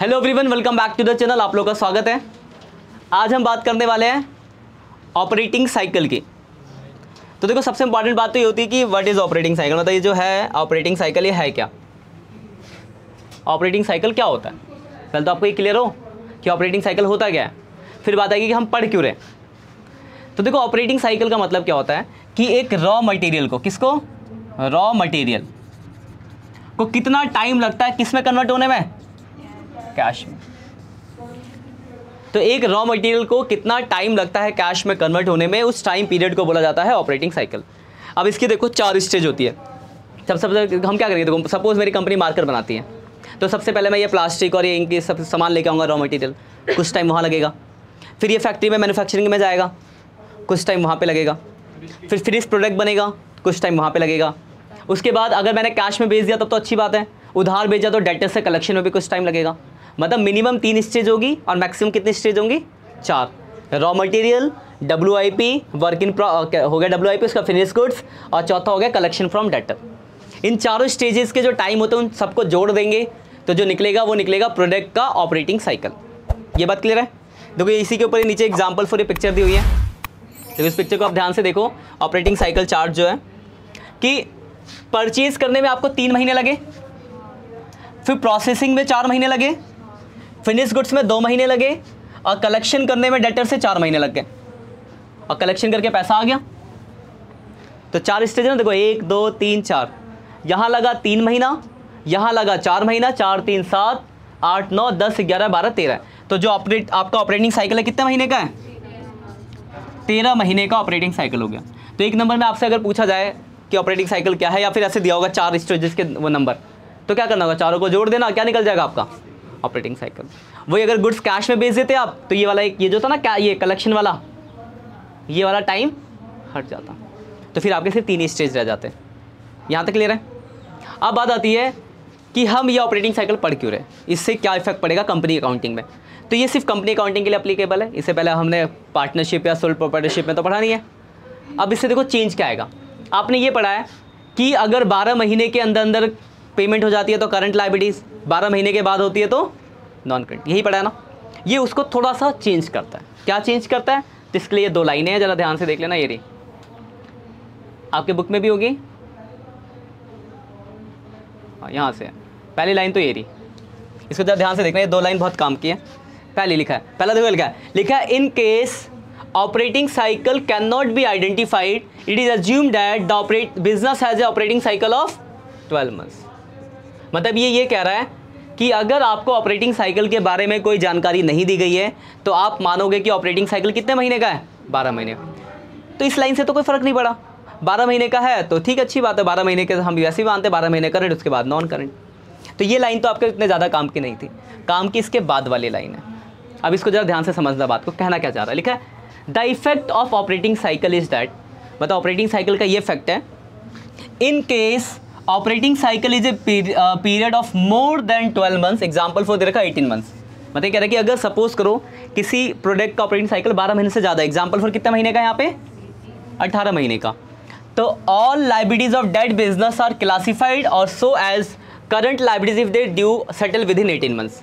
Hello everyone, welcome back to the channel. आप लोगों का स्वागत है। आज हम बात करने वाले हैं ऑपरेटिंग साइकिल की। तो देखो, सबसे इंपॉर्टेंट बात तो ये होती है कि व्हाट इज़ ऑपरेटिंग साइकिल। मतलब ये जो है ऑपरेटिंग साइकिल, ये है क्या? ऑपरेटिंग साइकिल क्या होता है? पहले तो आपको ये क्लियर हो कि ऑपरेटिंग साइकिल होता क्या है, फिर बात आएगी कि हम पढ़ क्यों रहे। तो देखो, ऑपरेटिंग साइकिल का मतलब क्या होता है कि एक रॉ मटेरियल को, किसको? रॉ मटेरियल को कितना टाइम लगता है किस में कन्वर्ट होने में? कैश में। तो एक रॉ मटेरियल को कितना टाइम लगता है कैश में कन्वर्ट होने में, उस टाइम पीरियड को बोला जाता है ऑपरेटिंग साइकिल। अब इसकी देखो 4 स्टेज होती है। सबसे पहले हम क्या करेंगे, देखो सपोज मेरी कंपनी मार्कर बनाती है, तो सबसे पहले मैं ये प्लास्टिक और ये इनके सब सामान लेके आऊँगा, रॉ मटेरियल। कुछ टाइम वहाँ लगेगा। फिर ये फैक्ट्री में मैन्युफैक्चरिंग में जाएगा, कुछ टाइम वहाँ पर लगेगा। फिर फिनिश प्रोडक्ट बनेगा, कुछ टाइम वहाँ पर लगेगा। उसके बाद अगर मैंने कैश में बेच दिया तब तो अच्छी बात है, उधार बेचा तो डेटर से कलेक्शन में भी कुछ टाइम लगेगा। मतलब मिनिमम 3 स्टेज होगी और मैक्सिमम कितनी स्टेज होंगी? 4। Raw material, WIP, work in हो गया WIP, उसका फिनिश गुड्स, और चौथा हो गया कलेक्शन फ्रॉम डेटर। इन चारों स्टेजेस के जो टाइम होते हैं उन सबको जोड़ देंगे तो जो निकलेगा वो निकलेगा प्रोडक्ट का ऑपरेटिंग साइकिल। ये बात क्लियर है? देखो इसी के ऊपर नीचे एग्जाम्पल फॉर ये पिक्चर दी हुई है। तो इस पिक्चर को आप ध्यान से देखो। ऑपरेटिंग साइकिल चार्ट जो है कि परचेज करने में आपको 3 महीने लगे, फिर प्रोसेसिंग में 4 महीने लगे, फिनिश गुड्स में 2 महीने लगे, और कलेक्शन करने में डेटर से 4 महीने लग गए, और कलेक्शन करके पैसा आ गया। तो 4 स्टेज है ना। देखो 1 2 3 4, यहाँ लगा 3 महीना, यहाँ लगा 4 महीना, 4 3 7 8 9 10 11 12 13। तो जो आपका ऑपरेटिंग साइकिल है कितने महीने का है? 13 महीने का ऑपरेटिंग साइकिल हो गया। तो एक नंबर में आपसे अगर पूछा जाए कि ऑपरेटिंग साइकिल क्या है, या फिर ऐसे दिया होगा 4 स्टेजेस के वो नंबर, तो क्या करना होगा? चारों को जोड़ देना, क्या निकल जाएगा आपका? Operating cycle. वही अगर गुड्स कैश में बेच देते आप तो ये वाला ये जो था ना, क्या ये कलेक्शन वाला, ये वाला टाइम हट जाता। तो फिर आपके सिर्फ 3 स्टेज रह जाते। यहाँ तक क्लियर है? अब बात आती है कि हम ये ऑपरेटिंग साइकिल पढ़ क्यों रहे, इससे क्या इफेक्ट पड़ेगा कंपनी अकाउंटिंग में। तो ये सिर्फ कंपनी अकाउंटिंग के लिए अप्लीकेबल है। इससे पहले हमने पार्टनरशिप या सोल प्रोप्राइटरशिप में तो पढ़ा नहीं है। अब इससे देखो चेंज क्या आएगा। आपने ये पढ़ा है कि अगर 12 महीने के अंदर अंदर पेमेंट हो जाती है तो करंट लायबिलिटीज़, 12 महीने के बाद होती है तो नॉन करंट। यही पढ़ा है ना। ये उसको थोड़ा सा चेंज करता है। क्या चेंज करता है? तो इसके लिए 2 लाइनें हैं, ज़रा ध्यान से देख लेना। ये रही, आपके बुक में भी होगी। हाँ, यहाँ से पहली लाइन तो ये रही, इसको ज़रा ध्यान से देखना। ये 2 लाइन बहुत काम की है। पहले लिखा है, पहला देखो लिखा है in case operating cycle can not be identified, it is assumed that the business has a operating cycle of 12 months. मतलब ये कह रहा है कि अगर आपको ऑपरेटिंग साइकिल के बारे में कोई जानकारी नहीं दी गई है तो आप मानोगे कि ऑपरेटिंग साइकिल कितने महीने का है? 12 महीने। तो इस लाइन से तो कोई फ़र्क नहीं पड़ा। 12 महीने का है तो ठीक, अच्छी बात है। 12 महीने के हम वैसे ही मानते हैं, 12 महीने करंट, उसके बाद नॉन करंट। तो ये लाइन तो आपके इतने ज़्यादा काम की नहीं थी। काम की इसके बाद वाली लाइन है। अब इसको ज़रा ध्यान से समझना, बात को कहना क्या चाह रहा है। लिखा है the effect of operating cycle is that, मतलब ऑपरेटिंग साइकिल का ये इफेक्ट है, in case operating cycle is a period of more than 12 months, example for दे रखा 18 मंथ्स। मतलब कह रहा है कि अगर सपोज करो किसी प्रोडक्ट का ऑपरेटिंग साइकिल 12 महीने से ज़्यादा, एग्जाम्पल फॉर कितने महीने का है यहाँ पे? 18 महीने का। तो all liabilities of that business are classified और so as current liabilities if they due settle within 18 months.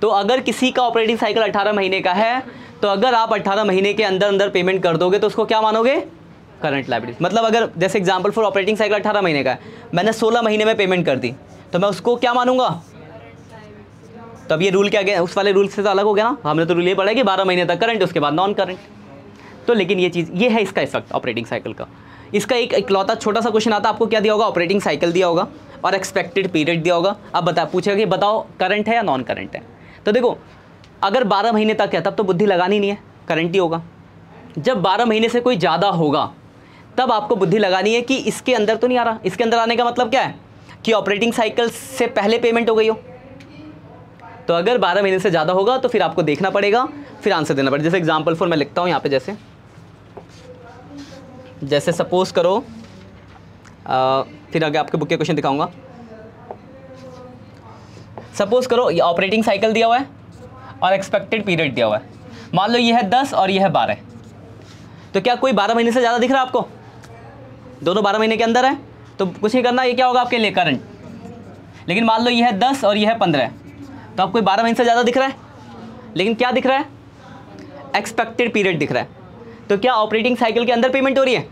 तो अगर किसी का ऑपरेटिंग साइकिल 18 महीने का है तो अगर आप 18 महीने के अंदर अंदर पेमेंट कर दोगे तो उसको क्या मानोगे? Current liabilities. मतलब अगर जैसे एग्जांपल फॉर ऑपरेटिंग साइकिल 18 महीने का है, मैंने 16 महीने में पेमेंट कर दी, तो मैं उसको क्या मानूंगा? तो अब ये रूल क्या गया, उस वाले रूल से तो अलग हो गया ना। हमने तो रूल ये पढ़ा है कि 12 महीने तक करंट, उसके बाद नॉन करंट। तो लेकिन ये चीज़ ये है इसका इफेक्ट ऑपरेटिंग साइकिल का। इसका एक इकलौता छोटा सा क्वेश्चन आता है, आपको क्या दिया होगा? ऑपरेटिंग साइकिल दिया होगा और एक्सपेक्टेड पीरियड दिया होगा। अब पूछेगा कि बताओ करंट है या नॉन करंट है। तो देखो अगर 12 महीने तक है तब तो बुद्धि लगानी नहीं है, करंट ही होगा। जब 12 महीने से कोई ज़्यादा होगा तब आपको बुद्धि लगानी है कि इसके अंदर तो नहीं आ रहा। इसके अंदर आने का मतलब क्या है कि ऑपरेटिंग साइकिल से पहले पेमेंट हो गई हो। तो अगर 12 महीने से ज़्यादा होगा तो फिर आपको देखना पड़ेगा, फिर आंसर देना पड़ेगा। जैसे एग्जाम्पल फॉर मैं लिखता हूँ यहाँ पे, जैसे सपोज करो फिर आगे आपके बुक के क्वेश्चन दिखाऊंगा। सपोज करो ये ऑपरेटिंग साइकिल दिया हुआ है और एक्सपेक्टेड पीरियड दिया हुआ है। मान लो ये है 10 और ये है 12। तो क्या कोई 12 महीने से ज़्यादा दिख रहा है आपको? दोनों 12 महीने के अंदर है तो कुछ नहीं करना, ये क्या होगा आपके लिए? करंट। लेकिन मान लो ये है 10 और ये है 15, तो आपको 12 महीने से ज़्यादा दिख रहा है, लेकिन क्या दिख रहा है, एक्सपेक्टेड पीरियड दिख रहा है। तो क्या ऑपरेटिंग साइकिल के अंदर पेमेंट हो रही है?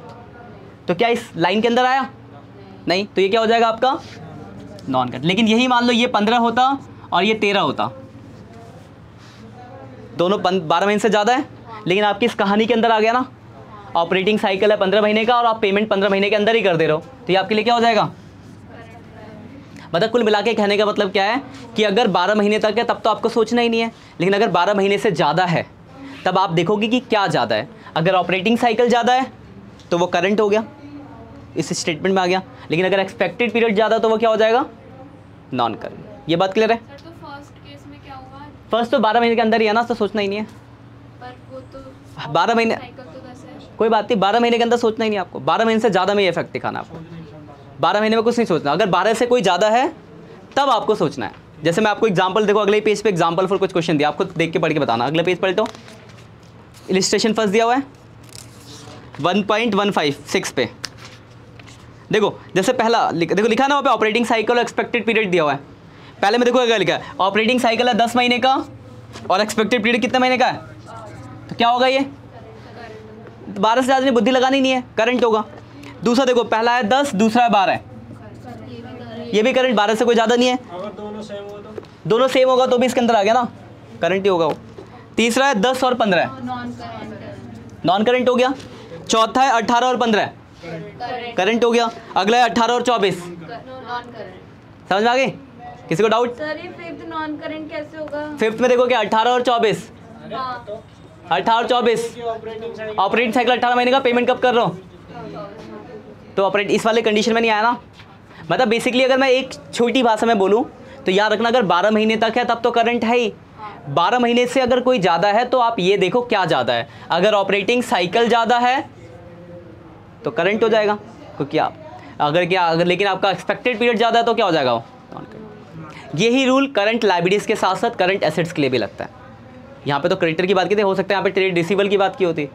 तो क्या इस लाइन के अंदर आया? नहीं, तो ये क्या हो जाएगा आपका नॉन करंट। लेकिन यही मान लो ये 15 होता और ये 13 होता, दोनों 12 महीने से ज़्यादा है, लेकिन आपकी इस कहानी के अंदर आ गया ना, ऑपरेटिंग साइकिल है 15 महीने का और आप पेमेंट 15 महीने के अंदर ही कर दे रहे हो, तो ये आपके लिए क्या हो जाएगा? मतलब कुल मिला के कहने का मतलब क्या है कि अगर 12 महीने तक है तब तो आपको सोचना ही नहीं है, लेकिन अगर 12 महीने से ज़्यादा है तब आप देखोगे कि क्या ज़्यादा है। अगर ऑपरेटिंग साइकिल ज़्यादा है तो वो करंट हो गया, इस स्टेटमेंट में आ गया, लेकिन अगर एक्सपेक्टेड पीरियड ज़्यादा तो वो क्या हो जाएगा? Non current. ये बात क्लियर है? तो फर्स्ट केस में क्या होगा? फर्स्ट तो 12 महीने के अंदर ही है ना, तो सोचना ही नहीं है। पर वो तो 12 महीने साइकिल तो 10 है। कोई बात नहीं, 12 महीने के अंदर सोचना ही नहीं आपको, 12 महीने से ज़्यादा में ये इफेक्ट दिखाना आपको, 12 महीने में कुछ नहीं सोचना। अगर 12 से कोई ज़्यादा है तब आपको सोचना है। जैसे मैं आपको एग्जांपल, देखो अगले पेज पे एग्जांपल फॉर कुछ क्वेश्चन दिया, आपको देख के पढ़ के बताना। अगले पेज पलटो, इलिस्ट्रेशन फर्स्ट दिया हुआ है 1.156 पे। देखो जैसे पहला देखो लिखा ना वहाँ पे ऑपरेटिंग साइकिल और एक्सपेक्टेड पीरियड दिया हुआ है। पहले में देखो क्या लिखा है, ऑपरेटिंग साइकिल है 10 महीने का और एक्सपेक्टेड पीरियड कितने महीने का है, तो क्या होगा ये 12 से ज़्यादा नहीं, बुद्धि लगानी नहीं है, करंट होगा। दूसरा देखो पहला है 10, दूसरा है 12, ये भी करंट, 12 से कोई ज़्यादा नहीं है। अगर दोनों सेम हो तो दोनों सेम होगा तो भी इसके अंदर आ गया ना, करंट ही होगा वो। तीसरा है 10 और 15, नॉन करंट हो गया। चौथा है 18 और 15, करंट हो गया। अगला है 18 और 24, नॉन करंट। समझ में आ गई? किसी को डाउट? सर ये फिफ्थ नॉन करंट कैसे होगा? फिफ्थ में देखो क्या 18 और 24, हाँ। 18 और 24, ऑपरेटिंग साइकिल 18 महीने का, पेमेंट कब कर रहा हूँ? तो ऑपरेट इस वाले कंडीशन में नहीं आया ना। मतलब बेसिकली अगर मैं एक छोटी भाषा में बोलूँ तो याद रखना, अगर 12 महीने तक है तब तो करंट है ही, 12 महीने से अगर कोई ज़्यादा है तो आप ये देखो क्या ज़्यादा है। अगर ऑपरेटिंग साइकिल ज़्यादा है तो करंट हो जाएगा, क्योंकि आप अगर लेकिन आपका एक्सपेक्टेड पीरियड ज़्यादा है तो क्या हो जाएगा वो नॉन करंट। यही रूल करंट लायबिलिटीज़ के साथ साथ करंट एसेट्स के लिए भी लगता है। यहाँ पे तो क्रेडिटर की बात की थी, हो सकता है यहाँ पे ट्रेड रिसीवेबल की बात की होती।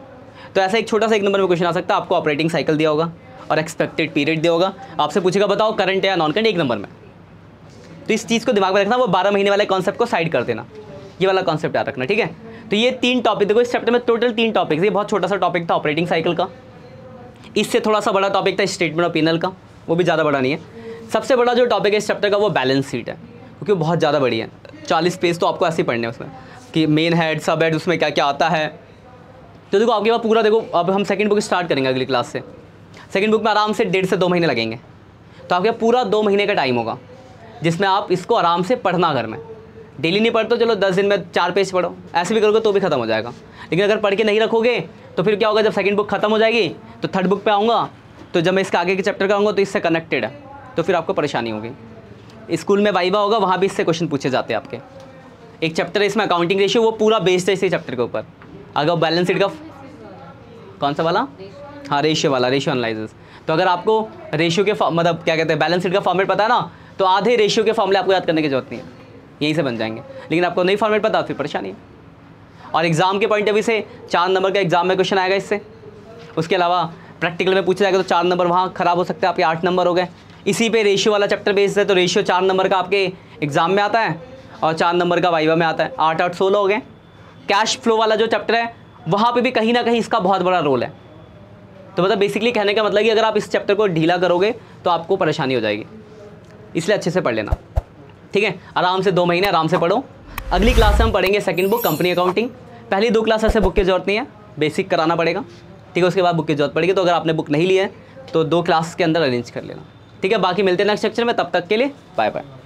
तो ऐसा एक छोटा सा 1 नंबर में क्वेश्चन आ सकता है, आपको ऑपरेटिंग साइकिल दिया होगा और एक्सपेक्टेड पीरियड दिया होगा, आपसे पूछेगा बताओ करंट है या नॉन करंट 1 नंबर में। तो इस चीज़ को दिमाग में रखना, वो 12 महीने वाले कॉन्सेप्ट को साइड कर देना, ये वाला कॉन्सेप्ट याद रखना, ठीक है। तो ये 3 टॉपिक देखो इस चैप्टर में, टोटल 3 टॉपिक्स। ये बहुत छोटा सा टॉपिक था ऑपरेटिंग साइकिल का, इससे थोड़ा सा बड़ा टॉपिक था स्टेटमेंट ऑफ P&L का, वो भी ज़्यादा बड़ा नहीं है। सबसे बड़ा जो टॉपिक है इस चैप्टर का वो बैलेंस शीट है, क्योंकि वो बहुत ज़्यादा बड़ी है। 40 पेज तो आपको ऐसे ही पढ़ने हैं उसमें, कि मेन हेड सब हेड उसमें क्या क्या आता है। तो देखो आपके पास पूरा, देखो अब हम सेकंड बुक स्टार्ट करेंगे अगली क्लास से। सेकंड बुक में आराम से 1.5 से 2 महीने लगेंगे, तो आपके पूरा 2 महीने का टाइम होगा जिसमें आप इसको आराम से पढ़ना घर में। डेली नहीं पढ़ते चलो 10 दिन में 4 पेज पढ़ो, ऐसे भी करोगे तो भी खत्म हो जाएगा। लेकिन अगर पढ़ के नहीं रखोगे तो फिर क्या होगा, जब सेकंड बुक खत्म हो जाएगी तो थर्ड बुक पे आऊँगा, तो जब मैं इसके आगे के चैप्टर कराऊंगा तो इससे कनेक्टेड है, तो फिर आपको परेशानी होगी। स्कूल में वाइवा होगा, वहाँ भी इससे क्वेश्चन पूछे जाते हैं आपके। एक चैप्टर है इसमें अकाउंटिंग रेशियो, वो पूरा बेस्ड है इसी चैप्टर के ऊपर। अगर बैलेंस शीट का कौन सा वाला, हाँ रेशियो वाला, रेशियो एनालिसिस। तो अगर आपको रेशियो के मतलब क्या कहते हैं बैलेंस शीट का फॉर्मेट पता है ना, तो आधे रेशियो के फॉर्मूले आपको याद करने की जरूरत नहीं है, यहीं से बन जाएंगे। लेकिन आपको नहीं फॉर्मेट पता फिर परेशानी है। और एग्जाम के पॉइंट ऑफ व्यू से 4 नंबर का एग्जाम में क्वेश्चन आएगा इससे। उसके अलावा प्रैक्टिकल में पूछा जाएगा तो 4 नंबर वहाँ ख़राब हो सकते हैं, आपके 8 नंबर हो गए। इसी पे रेशियो वाला चैप्टर बेस्ड है, तो रेशियो 4 नंबर का आपके एग्जाम में आता है और 4 नंबर का वाइवा में आता है। 8 16 हो गए। कैश फ्लो वाला जो चैप्टर है वहाँ पे भी कहीं ना कहीं इसका बहुत बड़ा रोल है। तो मतलब बेसिकली कहने का मतलब कि अगर आप इस चैप्टर को ढीला करोगे तो आपको परेशानी हो जाएगी, इसलिए अच्छे से पढ़ लेना, ठीक है। आराम से 2 महीने आराम से पढ़ो। अगली क्लास से हम पढ़ेंगे सेकंड बुक कंपनी अकाउंटिंग। पहली 2 क्लास से बुक की जरूरत नहीं है, बेसिक कराना पड़ेगा, ठीक है। उसके बाद बुक की जरूरत पड़ेगी, तो अगर आपने बुक नहीं ली है तो 2 क्लास के अंदर अरेंज कर लेना, ठीक है। बाकी मिलते हैं नेक्स्ट सेक्शन में, तब तक के लिए बाय बाय।